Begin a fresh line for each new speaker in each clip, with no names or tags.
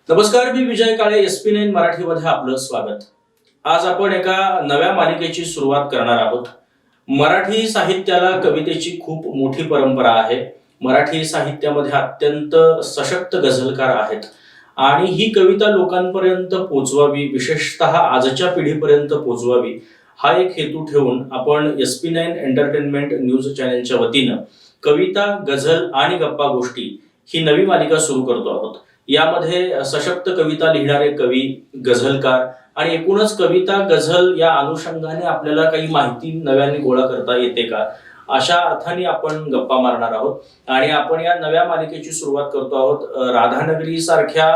नमस्कार, मी विजय काळे. SP9 मराठीमध्ये आपलं स्वागत. आज आपण एका नव्या मालिकेची सुरुवात करणार आहोत. मराठी साहित्याला कवितेची खूप मोठी परंपरा आहे. मराठी साहित्यामध्ये अत्यंत सशक्त गझलकार आहेत आणि ही कविता लोकांपर्यंत पोहोचवावी, विशेषतः आजच्या पिढीपर्यंत पोहोचवावी, हा एक हेतू ठेवून आपण SP9 एंटरटेनमेंट न्यूज चॅनलच्या वतीनं कविता, गझल आणि गप्पा गोष्टी ही नवी मालिका सुरू करतो आहोत. यामध्ये सशक्त कविता लिहिणारे कवी, गझलकार आणि एकूणच कविता, गझल या अनुषंगाने आपल्याला काही माहिती नव्याने गोळा करता येते का, अशा अर्थाने आपण गप्पा मारणार आहोत. आणि आपण या नव्या मालिकेची सुरुवात करतो आहोत राधानगरी सारख्या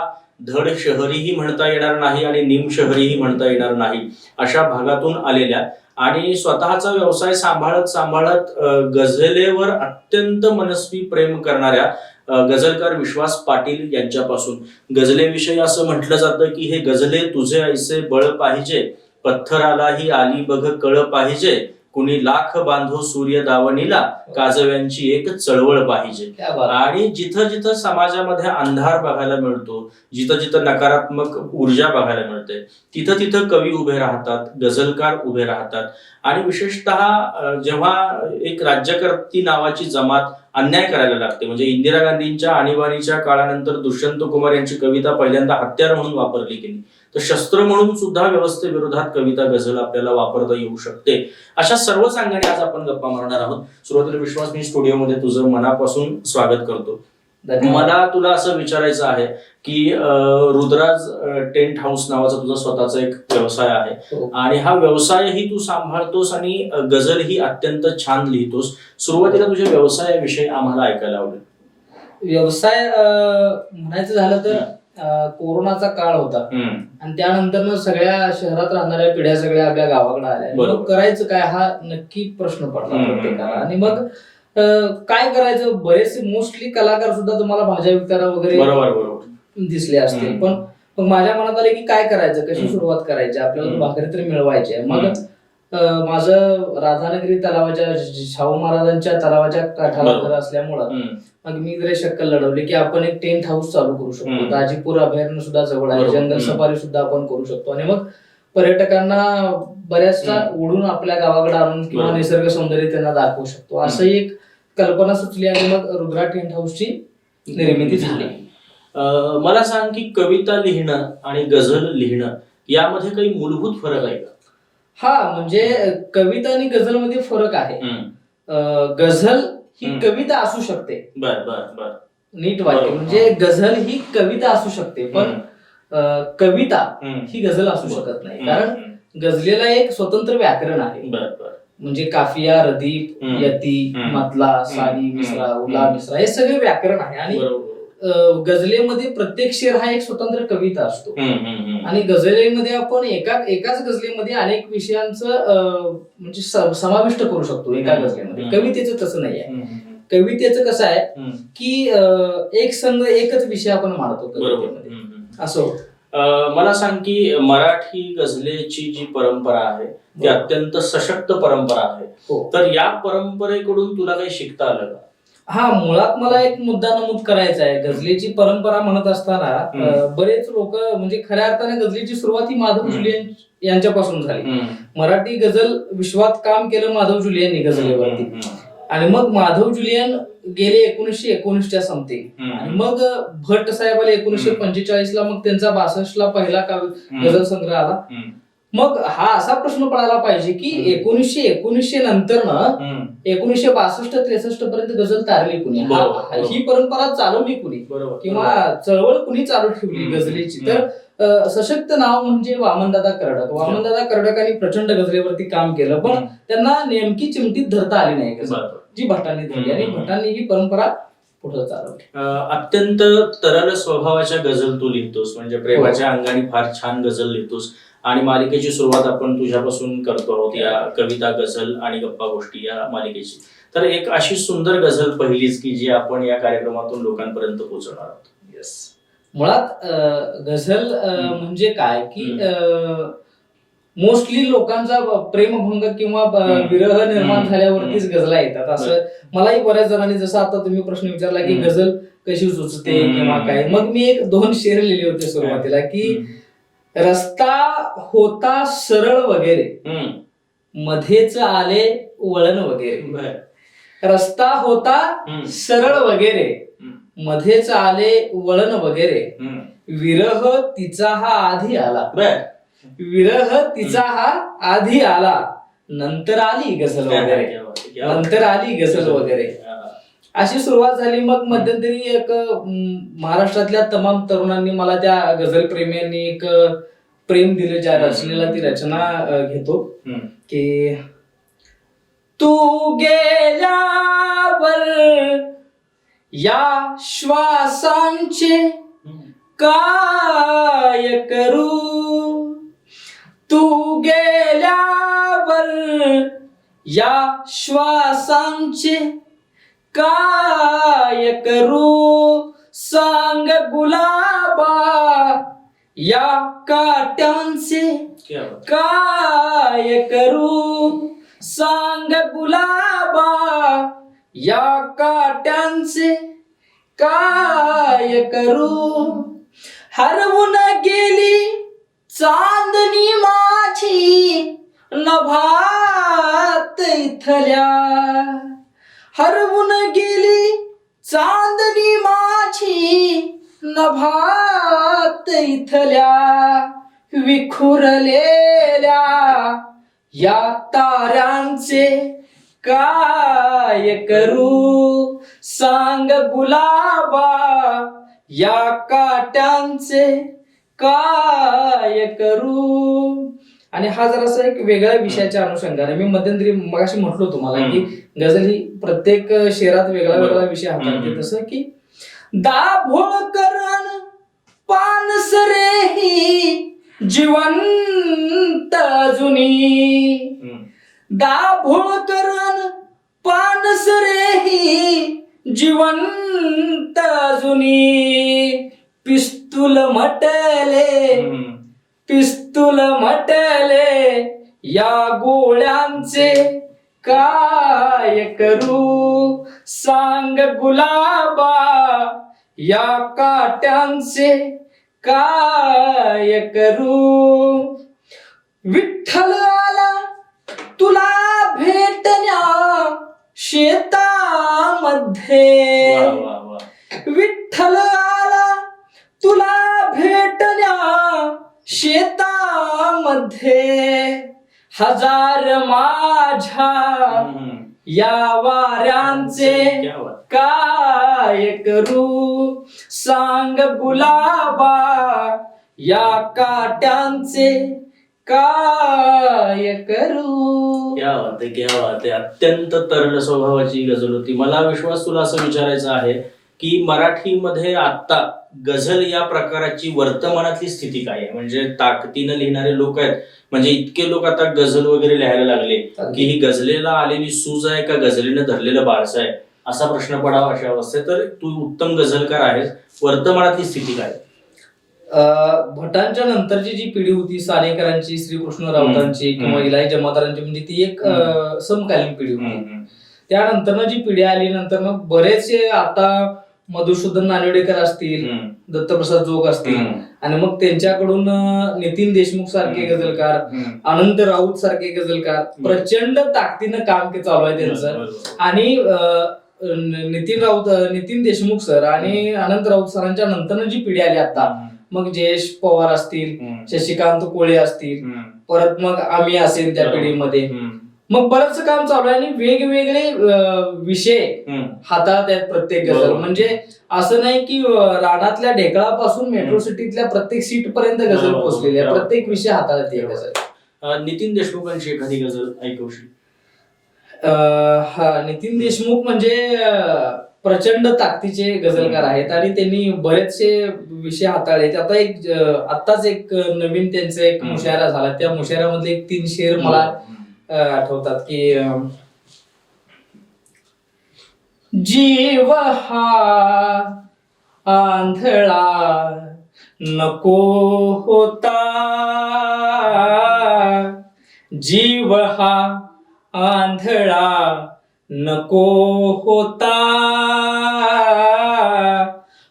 धड शहरीही म्हणता येणार नाही आणि निम शहरीही म्हणता येणार नाही अशा भागातून आलेल्या आणि स्वतःचा व्यवसाय सांभाळत सांभाळत गझलेवर अत्यंत मनस्वी प्रेम करणाऱ्या गझलकार विश्वास पाटील यांच्यापासून. गझलेविषयी असं म्हटलं जातं की हे गझले तुझे ऐसे बळ पाहिजे, पत्थरालाही आली बघ कळ पाहिजे, कुणी लाख बांधो सूर्य दावणीला, काजव्यांची एक चळवळ पाहिजे. आणि जिथं जिथं समाजामध्ये अंधार बघायला मिळतो, जिथं जिथं नकारात्मक ऊर्जा बघायला मिळते, तिथं तिथं कवी उभे राहतात, गझलकार उभे राहतात. आणि विशेषतः जेव्हा एक राज्यकर्ती नावाची जमात अन्याय करायला लागते, म्हणजे इंदिरा गांधींच्या आणीबाणीच्या काळानंतर दुष्यंत कुमार यांची कविता पहिल्यांदा हत्यार म्हणून वापरली गेली, तर शस्त्र म्हणून सुद्धा व्यवस्थेविरोधात कविता, गझल आपल्याला वापरता येऊ शकते. अशा सर्वच अंगाने आज आपण गप्पा मारणार आहोत. सुरुवातीला विश्वास, मी स्टुडिओमध्ये तुझं मनापासून स्वागत करतो. मला तुला असं विचारायचं आहे की रुद्राज टेंट हाऊस नावाचा तुझा स्वतःचा एक व्यवसाय आहे आणि हा व्यवसायही तू सांभाळतोस आणि गझल ही अत्यंत छान लिहितोस. सुरुवातीला तुझ्या व्यवसायाविषयी आम्हाला ऐकायला आवडेल.
व्यवसाय म्हणायचं झालं तर कोरोनाचा काळ होता आणि त्यानंतर सगळ्या शहरात राहणाऱ्या पिढ्या सगळ्या आपल्या गावाकडे आल्या. मग करायचं काय हा नक्की प्रश्न पडला प्रत्येकाला. आणि मग काय करायचं, बरेचसे मोस्टली कलाकार सुद्धा तुम्हाला भाज्या विकताना वगैरे दिसले असतील, पण मग माझ्या मनात आले की काय करायचं, कशी सुरुवात करायची, आपल्याला भाकरी तरी मिळवायची आहे. मग माझं राधानगरी तलावाच्या, शाहू महाराजांच्या तलावाच्या काठाला घर असल्यामुळं मग मी जरा शक्कल लढवली की आपण एक टेंट हाऊस चालू करू शकतो. दाजीपूर अभयारण्य सुद्धा जवळ आहे, जंगल सफारी सुद्धा आपण करू शकतो आणि मग पर्यटकांना बऱ्याचदा ओढून आपल्या गावाकडे आणून किंवा निसर्ग सौंदर्य त्यांना दाखवू शकतो, असं एक कल्पना सुचली आणि मग रुद्रा टेंट हाऊसची निर्मिती झाली.
मला सांग की कविता लिहिणं आणि गझल लिहिणं यामध्ये काही मूलभूत फरक आहे का?
हा, म्हणजे कविता आणि गझल मध्ये फरक आहे. गझल ही कविता असू शकते, नीट वाक्य, म्हणजे गझल ही कविता असू शकते, पण कविता ही गझल असू शकत नाही. कारण गझलेला एक स्वतंत्र व्याकरण आहे, म्हणजे काफिया, रदीफ, यती, मतला, सानी, मिसरा, उला, मिसरा हे सगळे व्याकरण आहे. आणि गझलेमध्ये प्रत्येक शेर हा एक स्वतंत्र कविता असतो आणि गझलेमध्ये आपण एकाच गझलेमध्ये अनेक विषयांचं म्हणजे समाविष्ट करू शकतो एका गझलेमध्ये. कवितेचं तसं नाही आहे. कवितेचं कसं आहे की एक संघ एकच विषय आपण मांडतो कवितेमध्ये, असं.
मला सांग की मराठी गझलेची जी परंपरा आहे ती अत्यंत सशक्त परंपरा आहे, तर या परंपरेकडून तुला काही शिकता आलं का?
हा, मुळात मला एक मुद्दा नमूद करायचा आहे. गझलेची परंपरा म्हणत असताना बरेच लोक, म्हणजे खऱ्या अर्थाने गझलेची सुरुवात ही माधव जुलियन यांच्यापासून झाली. मराठी गझल विश्वात काम केलं माधव जुलियननी गझलेवरती, आणि मग माधव जुलियन गेले 1919च्या समथिंग, आणि मग भट्ट साहेब आले 1945 ला, मग त्यांचा 62 ला पहिला गझल संग्रह आला. मग हा असा प्रश्न पडायला पाहिजे की 1919 नंतर 1962-63 पर्यंत गझल तारली कुणी, ही परंपरा चालवली कुणी, किंवा चळवळ कुणी चालू ठेवली गझलेची? तर सशक्त नाव म्हणजे वामनदादा कर्डक. वामनदादा कर्डकांनी प्रचंड गझलेवरती काम केलं, पण त्यांना नेमकी चिमटीत धरता आली नाही गझल, जी भटांनी धरली, आणि भटांनी ही परंपरा पुढे चालवली.
अत्यंत तरल स्वभावाच्या गझल तू लिहितोस, म्हणजे प्रेमाच्या अंगाने फार छान गझल लिहितोस. आणि मालिकेची सुरुवात आपण तुझ्यापासून करतो आहोत, या कविता, गझल आणि गप्पा गोष्टी या मालिकेची. तर एक अशी सुंदर गझल पहिलीच की जी आपण या कार्यक्रमातून लोकांपर्यंत पोहोचवणार आहोत.
मुळात गझल म्हणजे काय की मोस्टली लोकांचा प्रेमभंग किंवा विरह निर्माण झाल्यावरतीच गझला येतात असं मलाही बऱ्याच जणांनी, जसं आता तुम्ही प्रश्न विचारला की गझल कशी सुचते किंवा काय, मग मी एक 2 शेर लिहिले होते सुरुवातीला की रस्ता होता सरळ वगैरे मध्येच आले वळण वगैरे. रस्ता होता सरळ वगैरे मध्येच आले वळण वगैरे, विरह तिचा हा आधी आला, विरह तिचा हा आधी आला, नंतर आली गझल वगैरे, नंतर आली गझल वगैरे. अशी सुरुवात झाली. मग मध्यंतरी एक महाराष्ट्रातल्या तमाम तरुणांनी मला त्या गझल प्रेमीयांनी एक प्रेम दिलं, ज्या रचनेला ती रचना घेतो की तू गेल्यावर या श्वासांचे काय करू, तू गेल्यावर या श्वासांचे काय करू, सांग गुलाबा या काट्यांचे काय करू, सांग गुलाबा या काट्यांचे काय करू, हरवून गेली चांदणी माझी नभात इथल्या, हरवून गेली चांदणी माझी नभात इथल्या, विखुरलेल्या या ताऱ्यांचे काय करू, सांग गुलाबा या काट्यांचे काय करू. आणि हा जरासा एक वेगळ्या विषयाच्या अनुषंगाने, मी मध्यंतरी मगाशी म्हटलो तुम्हाला की गझल ही प्रत्येक शेरात वेगळा वेगळा विषय हाताळते. तसं की दाभोळकरण पानसरे ही जिवंत अजुनी, दाभोळकरण पानसरे ही जिवंत अजुनी, पिस्तूल म्हटले, पिस्तूल म्हटले या गोळ्यांचे काय करू, सांग गुलाबा या काट्यांचे काय करू, विठ्ठल आला तुला भेटण्या शेतामध्ये, विठ्ठल आला तुला भेटण्या शेतामध्ये, हजार माझ्या या वाऱ्यांचे काय करू, सांग गुलाबा या काट्यांचे काय करू.
क्या बात आहे, क्या बात आहे. अत्यंत तरल स्वभावाची गझल होती. मला विश्वास तुला असं विचारायचं आहे की मराठीमध्ये आता गझल या प्रकाराची वर्तमानातली स्थिती काय आहे? म्हणजे ताकदीनं लिहिणारे लोक आहेत, म्हणजे इतके लोक आता गझल वगैरे लिहायला लागले की ही गझलेला आलेली सूज आहे का गझलेनं धरलेलं बारसं आहे असा प्रश्न पडावा अशा अवस्थेत. तर तू उत्तम गझलकार आहेस, वर्तमानातली स्थिती काय?
भटांच्या नंतरची जी पिढी होती, सानेकरांची, श्रीकृष्ण राऊतांची किंवा इलाई जमादारांची, म्हणजे ती एक समकालीन पिढी होती. त्यानंतर जी पिढी आली, नंतर मग बरेचसे आता मधुसूदन नानिवडेकर असतील, दत्तप्रसाद जोग असतील, आणि मग त्यांच्याकडून नितीन देशमुख सारखे गझलकार, अनंत राऊत सारखे गझलकार, प्रचंड ताकदीनं काम चालू आहे त्यांचं. आणि नितीन देशमुख सर आणि अनंत राऊत सरांच्या नंतर जी पिढी आली आता, मग जयेश पवार असतील, शशिकांत कोळे असतील, परत मग आम्ही असेल त्या पिढीमध्ये, मग बरंच काम चालू आहे. आणि वेगवेगळे विषय हाताळत आहेत प्रत्येक गझल. म्हणजे असं नाही की रानातल्या ढेकळापासून मेट्रो सिटीतल्या प्रत्येक सीट पर्यंत गझल पोहोचलेली आहे, प्रत्येक विषय हाताळते गझल.
नितीन देशमुखांची एखादी गझल ऐकवशील?
हा, नितीन देशमुख म्हणजे प्रचंड ताकदीचे गझलकार आहेत आणि त्यांनी बरेचसे विषय हाताळले. आता आत्ताच एक नवीन त्यांचा एक मुशायरा झाला, त्या मुशायरामधले एक 3 शेर मला आठवतात की जीव हा आंधळा नको होता, जीव हा आंधळा नको होता,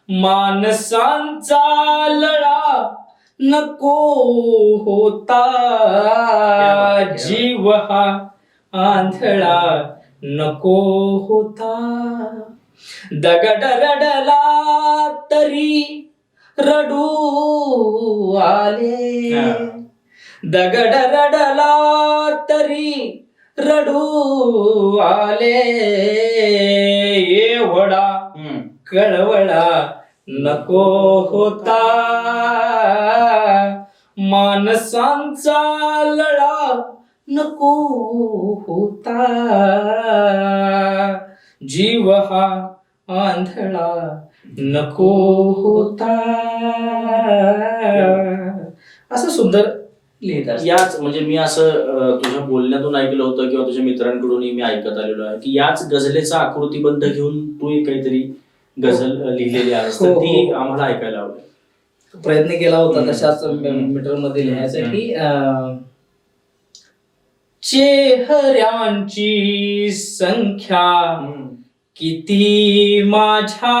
माणसांचा लळा नको होता, जीव हा आंधळा नको होता. दगड रडला तरी रडू आले, दगड रडला तरी रडू आले, एवढा कळवळा नको होता, माणसांचा लळा नको होता, जीव हा आंधळा नको होता. असं सुंदर लिहित असतात.
याच म्हणजे मी असं तुझ्या बोलण्यातून ऐकलं होतं किंवा तुझ्या मित्रांकडूनही मी ऐकत आलेलो आहे की याच गझलेचा आकृतीबंध घेऊन तू एक काहीतरी गझल लिहिलेली आहेस, तर ती आम्हाला ऐकायला आवडेल.
प्रयत्न केला होता तशाच मीटर मध्ये लिहायचा की चेहऱ्यांची संख्या किती माझ्या,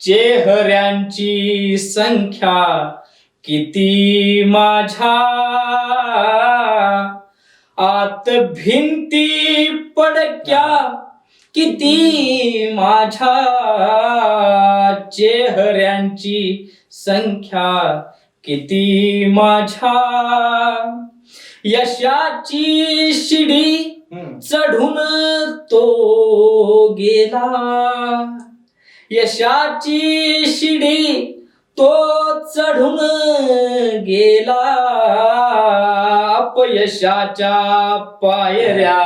चेहऱ्यांची संख्या किती माझ्या, आत भिंती पडक्या किती माझ्या, चेहऱ्यांची संख्या किती माझ्या, यशाची शिडी चढून तो गेला, यशाची शिडी तो चढून गेला, अपयशाच्या पायऱ्या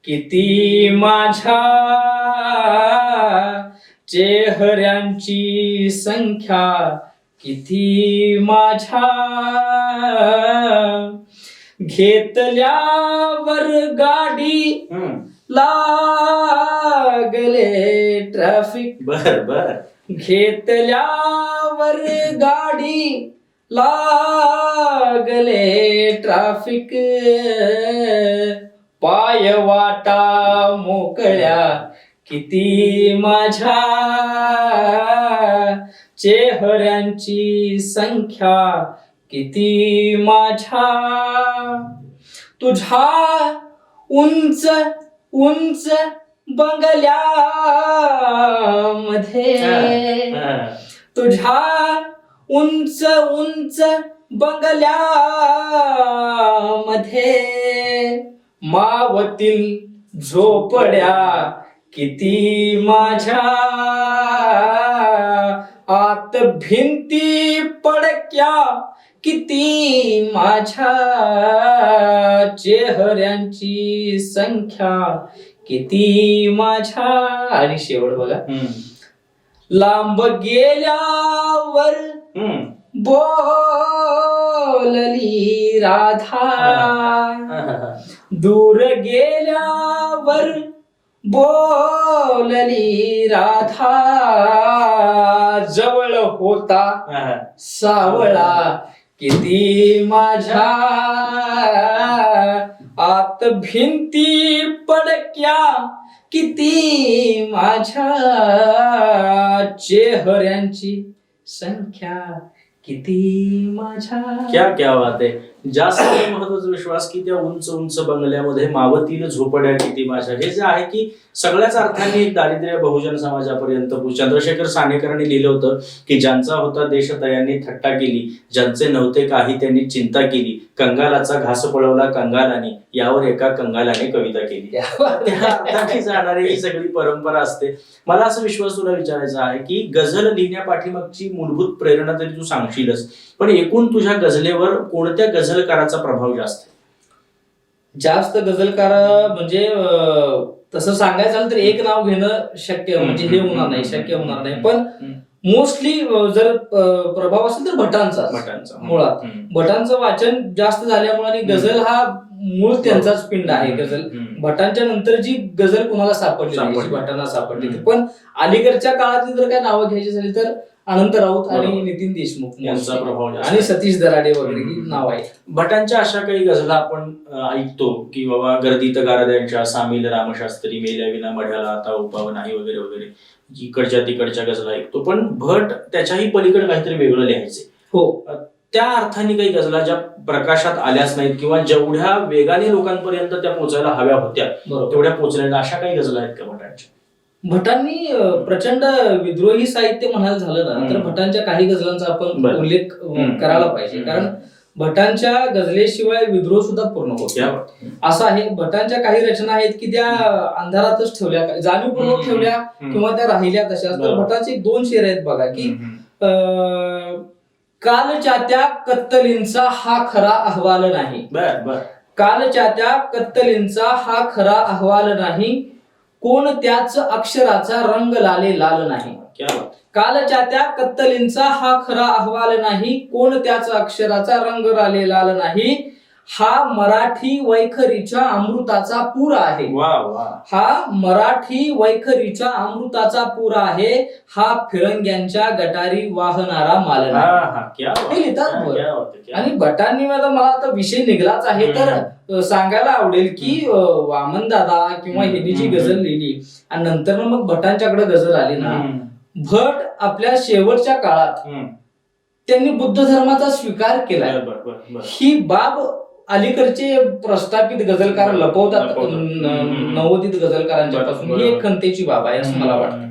किती माझ्या, चेहऱ्यांची संख्या किती माझ्या, घेतल्यावर गाडी लागले ट्रॅफिक,
बर
घेतल्यावर गाडी लागले ट्रॅफिक, पाय वाटा मोकळ्या किती माझ्या, चेहऱ्यांची संख्या किती माझ्या, तुझ्या उंच उंच बंगल्यामध्ये, तुझ्या उंच उंच बंगल्यामध्ये, मावतील झोपड्या किती माझ्या, आत भिंती पडक्या किती माझ्या, चेहऱ्यांची संख्या किती माझ्या. आणि शेवट बघा, लांब गेल्यावर बोलली राधा, दूर गेल्यावर बोलली राधा, जवळ होता सावळा किती माझ्या, आत भिंती पडक्या किती माझ्या, चेहऱ्यांची संख्या किती माझ्या.
क्या बात आहे. जास्त महत्वाचा विश्वास की त्या उंच उंच बंगल्यामध्ये मावतील झोपड्या किती माझ्या, हे जे आहे की सगळ्याच अर्थाने एक दारिद्र्य बहुजन समाजापर्यंत चंद्रशेखर सानेकरांनी लिहिलं होतं की ज्यांचा होता देश तयांनी थट्टा केली, ज्यांचे नव्हते काही त्यांनी चिंता केली, कंगालाचा घास पळवला कंगालाने, यावर एका कंगालाने कविता केली. त्या अर्थाने जाणारी ही सगळी परंपरा असते. मला असं विश्वास तुला विचारायचा आहे की गझल लिहिण्यापाठीमागची मूलभूत प्रेरणा तरी तू सांगशीलच, पण एकूण तुझ्या गझलेवर कोणत्या गझलकाराचा प्रभाव जास्त?
जास्त गझलकार म्हणजे तसं सांगायचं झालं तर एक नाव घेणं शक्य म्हणजे हे होणार नाही, शक्य होणार नाही, पण मोस्टली जर प्रभाव असेल तर भटांचा मुळात भटांचं वाचन जास्त झाल्यामुळे आणि गझल हा मूळ त्यांचाच पिंड आहे. गझल भटांच्या नंतर जी गझल कुणाला सापडली भटांना सापडली. पण अलीकडच्या काळातली जर काय नावं घ्यायची झाली तर अनंत राऊत आणि
बरोबर.
नितीन देशमुख
यांचा प्रभाव जास्त
आणि
आहे.
सतीश दराडे वगैरे ही नाव आहे.
भटांच्या अशा काही गझला आपण ऐकतो की बाबा गर्दीत गारद्यांच्या सामील रामशास्त्री मेल्या विना मढ्याला आता उपाव नाही वगैरे वगैरे, इकडच्या तिकडच्या गझला ऐकतो, पण भट त्याच्याही पलीकडे काहीतरी वेगळं लिहायचे.
हो,
त्या अर्थाने काही गझला ज्या प्रकाशात आल्याच नाहीत किंवा जेवढ्या वेगाने लोकांपर्यंत त्या पोहोचायला हव्या होत्या
बरोबर.
तेवढ्या पोहोचल्या, अशा काही गझला आहेत का भटांच्या?
भटांनी प्रचंड विद्रोही साहित्य म्हणायला झालं ना तर भटांच्या काही गझलांचा आपण
बरं.
उल्लेख करायला पाहिजे, कारण भटांच्या गझलेशिवाय विद्रोह सुद्धा पूर्ण होतो. असं आहे, भटांच्या काही रचना आहेत की त्या अंधारातच ठेवल्या, जाणीवपूर्वक ठेवल्या किंवा त्या राहिल्या तशाच. तर भटाचे 2 शेर आहेत बघा की कालच्या त्या कत्तलींचा हा खरा अहवाल नाही. कालच्या त्या कत्तलींचा हा खरा अहवाल नाही, कोण त्याच अक्षराचा रंग लाले लाल नाही. कालच्या त्या कत्तलींचा हा खरा अहवाल नाही, कोण त्याच अक्षराचा रंग लाले लाल नाही. हा मराठी वैखरीच्या अमृताचा पूर आहे. हा मराठी वैखरीच्या अमृताचा पूर आहे. हा फिरंग्यांच्या गटारी वाहणारा माल नाही. आणि भटांनी मला आता विषय निघलाच आहे तर सांगायला आवडेल की वामन दादा किंवा हिनी जी गझल लिहिली आणि नंतर मग भटांच्याकडे गझल आली ना, भट आपल्या शेवटच्या काळात त्यांनी बुद्ध धर्माचा स्वीकार केला. ही बाब अलीकडचे प्रस्थापित गझलकार लपवतात नवोदित गझलकारांच्या पासून. ही एक खंतेची बाब आहे असं मला वाटतं.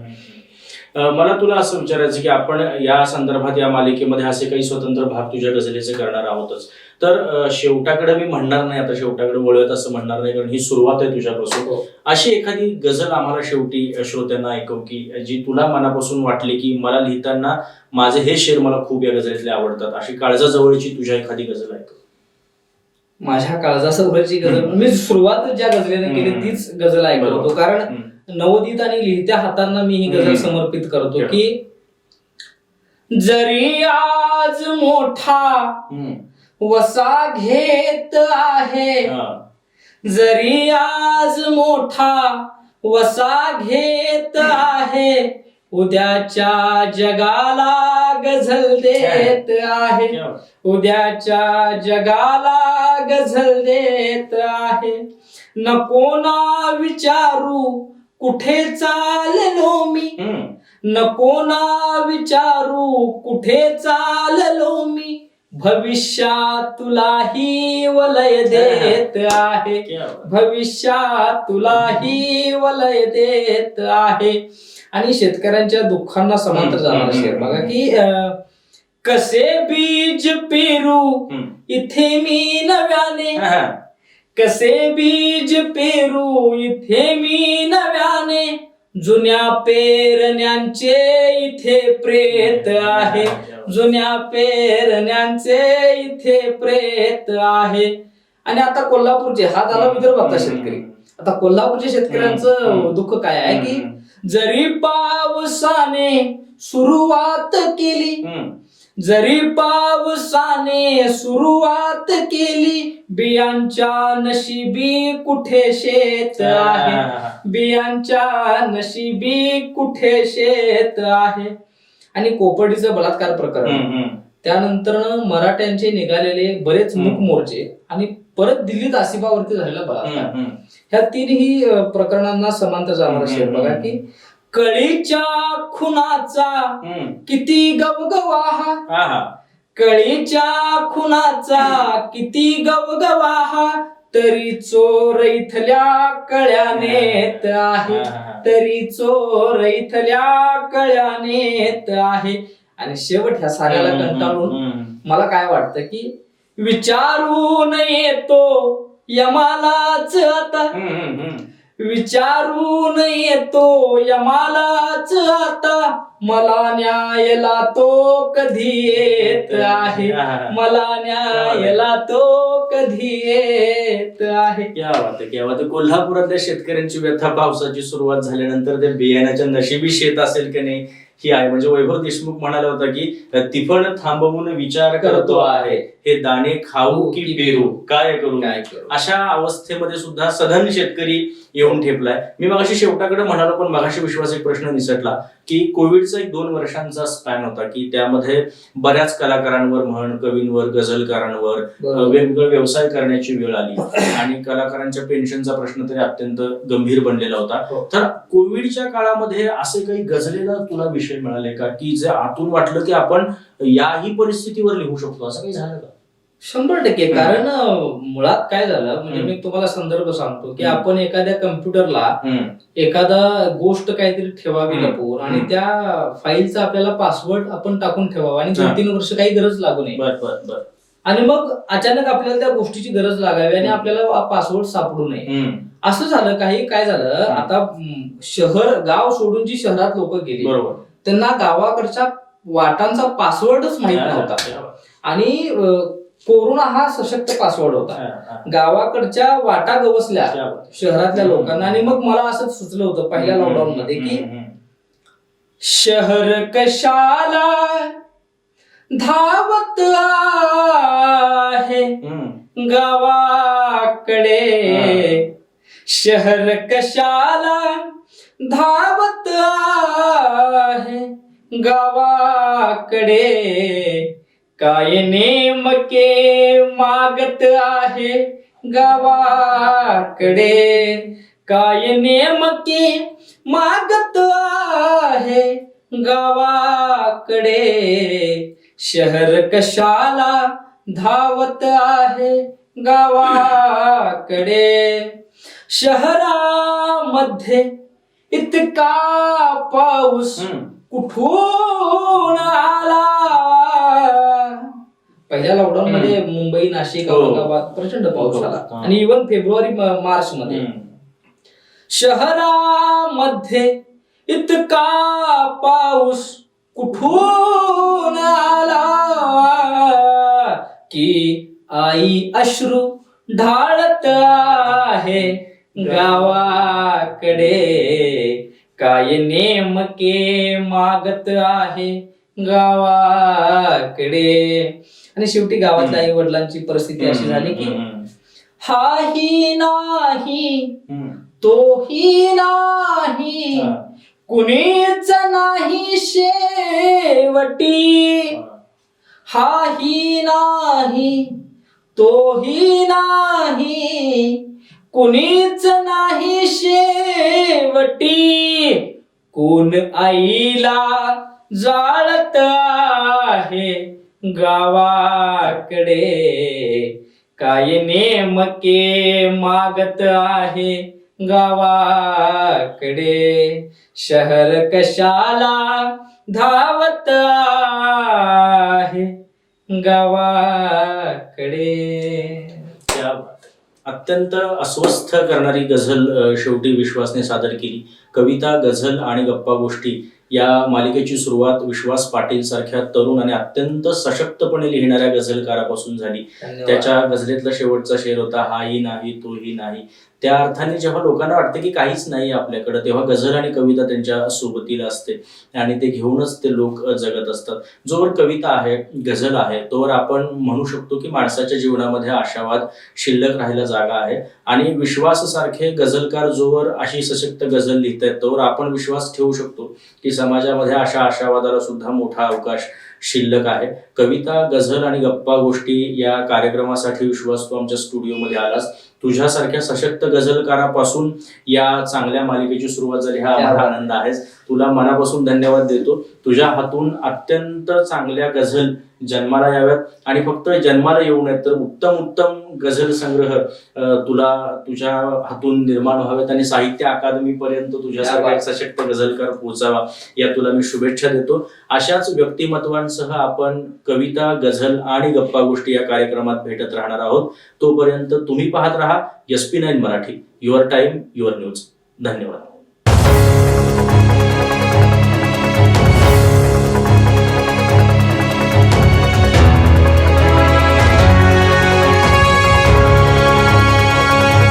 मला तुला असं विचारायचं की आपण या संदर्भात या मालिकेमध्ये असे काही स्वतंत्र भाग तुझ्या गझलेचे करणार आहोतच, तर शेवटाकडे मी म्हणणार नाही, आता शेवटाकडे वळूयात असं म्हणणार नाही, कारण ही सुरुवात आहे तुझ्यापासून. अशी एखादी गझल आम्हाला शेवटी श्रोत्यांना ऐकव की जी तुला मनापासून वाटली की मला लिहिताना माझे हे शेर मला खूप या गझलेतले आवडतात, अशी काळजाजवळची तुझ्या एखादी गझल ऐकव.
माझ्या काळजाजवळची गझल मी सुरुवात ज्या गझलेने केली तीच गझल ऐकवतो, कारण नवोदित आणि लिहित्या हातांना मी ही गझल समर्पित करतो की जरी आज मोठा वसा घेत आहे, जरी आज मोठा वसा घेत आहे, उद्याच्या जगाला गझल देत आहे, उद्याच्या जगाला गझल देत आहे. नको ना विचारू कुठे चाललो मी, नको ना विचारू कुठे चाललो मी, भविष्यात तुलाही वलय देत आहे, भविष्यात तुलाही वलय देत आहे. आणि शेतकऱ्यांच्या दुःखांना समांतर जाणारा शेर बघा की कसे बीज पेरू इथे मी नव्याने, कसे बीज पेरू इथे मी नव्याने, जुन्या पेरण्यांचे इथे प्रेत आहे, जुन्या पेरण्यांचे इथे प्रेत आहे. आणि आता कोल्हापूरचे, हा झाला विदर्भातला शेतकरी, आता कोल्हापूरच्या शेतकऱ्यांचं दुःख काय आहे की जरी पावसाने सुरुवात केली, जरी पावसाने सुरुवात केली, बियांच्या नशिबी कुठे शेत आहे, बियांच्या नशिबी कुठे शेत आहे. आणि कोपर्डीचं बलात्कार प्रकरण, त्यानंतर मराठ्यांचे निघालेले बरेच मूक मोर्चे आणि परत दिल्लीत आसिफावरती झालेला बलात्कार, ह्या तिन्ही प्रकरणांना समांतर जाणारा शेर बघा की कळीच्या खुनाचा किती गवगवाहा, कळीच्या खुनाचा किती गवगवाहा, तरी चोर इथल्या कळ्यानेत आहे, तरी चोर इथल्या कळ्यानेत आहे. आणि शेवट ह्या साऱ्याला कंटाळून मला काय वाटतं की विचारून येतो यमालाच आता, विचारून येतो यमालाच आता, मला न्यायला तो कधी येत आहे, मला न्यायला तो कधी येत आहे.
क्या बात आहे, क्या बात आहे. कोल्हापुरातल्या शेतकऱ्यांची व्यथा पावसाची सुरुवात झाल्यानंतर ते बियाण्याच्या नशिबी शेत असेल की नाही ही आहे. म्हणजे वैभव देशमुख म्हणाला होता की तिफण थांबवून विचार करतो आहे, हे दाणे खाऊ की पेरू काय करू. अशा अवस्थेमध्ये सुद्धा सधन शेतकरी येऊन ठेपलाय. मी मगाशी शेवटाकडे म्हणालो पण मगाशी विश्वास एक प्रश्न निसटला की कोविडचा एक 2 वर्षांचा स्पॅन होता की त्यामध्ये बऱ्याच कलाकारांवर म्हण, कवींवर, गझलकारांवर वेगवेगळे व्यवसाय करण्याची वेळ आली आणि कलाकारांच्या पेन्शनचा प्रश्न तरी अत्यंत गंभीर बनलेला होता. तर कोविडच्या काळामध्ये असे काही गझलेला तुला विषय मिळाले का की जे आतून वाटलं की आपण याही परिस्थितीवर लिहू शकतो, असं काही झालं का?
100%. कारण मुळात काय झालं म्हणजे मी तुम्हाला संदर्भ सांगतो की आपण एखाद्या कम्प्युटरला एखादा गोष्ट काहीतरी ठेवावी लपवून आणि त्या फाईलचा आपल्याला पासवर्ड आपण टाकून ठेवावा आणि 2-3 वर्ष काही गरज लागू नये. आणि मग अचानक आपल्याला त्या गोष्टीची गरज लागावी आणि आपल्याला पासवर्ड सापडू नये. असं झालं. काय झालं, आता गाव सोडून जी शहरात लोक गेली त्यांना गावाकडच्या वाटांचा पासवर्डच माहित नव्हता आणि कोरोना हा सशक्त पासवर्ड होता. गावाकडच्या वाटा गवसल्या शहरातल्या लोकांना आणि मग मला असंच सुचलं होतं पहिल्या लॉकडाऊन मध्ये की शहर कशाला धावत आहे गावाकडे, शहर कशाला धावत आहे गावाकडे, काय नेमके मागत आहे गावाकडे, काय नेमके मागत आहे गावाकडे, शहर कशाला धावत आहे गावाकडे, शहरामध्ये इतका पाऊस कुठून आला. पहिल्या लॉकडाऊन मध्ये मुंबई, नाशिक, औरंगाबाद प्रचंड पाऊस आला आणि इव्हन फेब्रुवारी मार्च मध्ये. शहरामध्ये इतका पाऊस कुठून आला की आई अश्रू ढाळत आहे गावाकडे, काय नेमके मागत आहे गावाकडे. आणि शेवटी गावातल्या आई वडिलांची परिस्थिती अशी झाली की हाही नाही तोही नाही, कुणीच नाही शेवटी, हाही नाही तोही नाही, कुणीच नाही शेवटी, कोण आईला जाळत आहे गावाकडे, काय नेमके मागत आहे गावाकडे, शहर कशाला धावत आहे गावाकडे.
अत्यंत अस्वस्थ करणारी गझल शेवटी विश्वासने सादर केली. कविता, गझल आणि गप्पा गोष्टी या मालिकेची सुरुवात विश्वास पाटील सारख्या तरुण आणि अत्यंत सशक्तपणे लिहिणाऱ्या गझलकारापासून झाली. त्याच्या गझलेतला शेवटचा शेर होता हाही नाही तोही नाही. त्या अर्थाने जेव्हा लोकांना वाटतं की काहीच नाही आपल्याकडे, तेव्हा गझल आणि कविता त्यांच्या सोबतीला असते आणि ते घेऊनच ते लोक जगत असतात. जोवर कविता आहे, गझल आहे, तोवर आपण म्हणू शकतो की माणसाच्या जीवनामध्ये आशावाद शिल्लक राहायला जागा आहे. आणि विश्वास सारखे गझलकार जोवर अशी सशक्त गझल लिहितात तोवर आपण विश्वास ठेवू शकतो की समाजामध्ये अशा आशावादाला सुद्धा मोठा अवकाश शिल्लक आहे. कविता, गझल आणि गप्पा गोष्टी या कार्यक्रमासाठी विश्वास तू आमच्या स्टुडिओमध्ये आलास. तुझ्यासारख्या सशक्त गझलकारापासून या चांगल्या मालिकेची सुरुवात झाली हा आम्हाला आनंद आहेच. तुला मनापासून धन्यवाद देतो. तुझ्या हातून अत्यंत चांगल्या गझल जन्माला याव्यात आणि फक्त जन्माला येऊ नयेत तर उत्तम उत्तम गझल संग्रह तुझ्या हातून निर्माण व्हावेत आणि साहित्य अकादमी पर्यंत तुझ्यासारखा सशक्त गझलकार पोहोचावा या तुला मी शुभेच्छा देतो. अशाच व्यक्तिमत्वांसह आपण कविता, गझल आणि गप्पा गोष्टी या कार्यक्रमात भेटत राहणार आहोत. तोपर्यंत तुम्ही पाहत राहा SP9 Marathi. Your time, your news. धन्यवाद.